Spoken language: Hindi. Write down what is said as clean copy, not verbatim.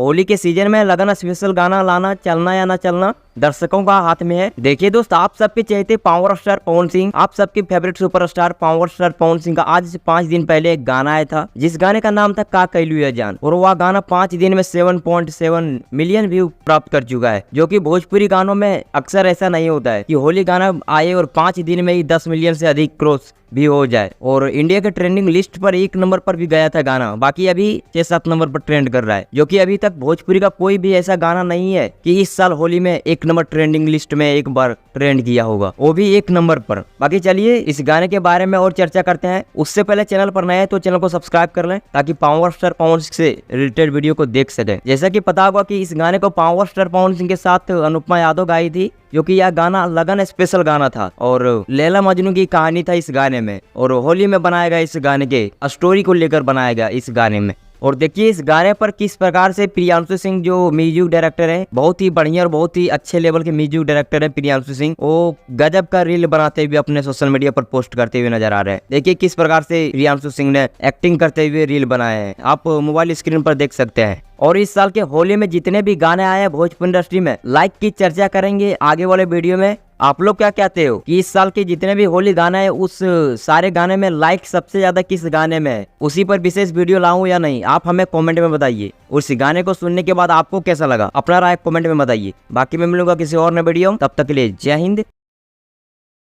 होली के सीजन में लगन स्पेशल गाना लाना, चलना या ना चलना दर्शकों का हाथ में है। देखिए दोस्त, आप सबके चहेते पावर स्टार पवन सिंह, आप सबके favourite superstar power star Pawan Singh का आज से 5 दिन पहले एक गाना आया था, जिस गाने का नाम था का कैलू या जान, और वह गाना 5 दिन में 7.7 मिलियन व्यू प्राप्त कर चुका है। जो कि भोजपुरी गानों में अक्सर ऐसा नहीं होता है कि होली गाना आए और 5 दिन में ही 10 मिलियन से अधिक क्रॉस भी हो जाए। और इंडिया के ट्रेंडिंग लिस्ट पर 1 नंबर पर भी गया था गाना, बाकी अभी 6-7 नंबर पर ट्रेंड कर रहा है। जो कि अभी तक भोजपुरी का कोई भी ऐसा गाना नहीं है कि इस साल होली में 1 नंबर ट्रेंडिंग लिस्ट में एक बार ट्रेंड किया होगा, वो भी 1 नंबर पर। बाकी चलिए इस गाने के बारे में और चर्चा करते हैं। उससे पहले चैनल पर नए हैं तो चैनल को सब्सक्राइब कर लें, ताकि पावर स्टार पवन सिंह से रिलेटेड वीडियो को देख सकें। जैसा कि पता होगा कि इस गाने को पावर स्टार पवन सिंह के साथ अनुपमा यादव गाई थी, जो कि यह गाना लगन स्पेशल गाना था और लैला मजनू की कहानी था इस गाने में, और होली में बनाया गया इस गाने के स्टोरी को लेकर बनाया गया इस गाने में। और देखिए इस गाने पर किस प्रकार से प्रियांशु सिंह जो म्यूजिक डायरेक्टर है, बहुत ही बढ़िया और बहुत ही अच्छे लेवल के म्यूजिक डायरेक्टर है प्रियांशु सिंह, वो गजब का रील बनाते हुए अपने सोशल मीडिया पर पोस्ट करते हुए नजर आ रहे हैं। देखिए किस प्रकार से प्रियांशु सिंह ने एक्टिंग करते हुए रील बनाए हैं, आप मोबाइल स्क्रीन पर देख सकते हैं। और इस साल के होली में जितने भी गाने आए हैं भोजपुरी इंडस्ट्री में, लाइक की चर्चा करेंगे आगे वाले वीडियो में। आप लोग क्या कहते हो कि इस साल के जितने भी होली गाना है उस सारे गाने में लाइक सबसे ज्यादा किस गाने में है, उसी पर विशेष वीडियो लाऊं या नहीं, आप हमें कमेंट में बताइए। उस गाने को सुनने के बाद आपको कैसा लगा, अपना राय कमेंट में बताइए। बाकी मैं मिलूंगा किसी और नए वीडियो, तब तक के लिए जय हिंद।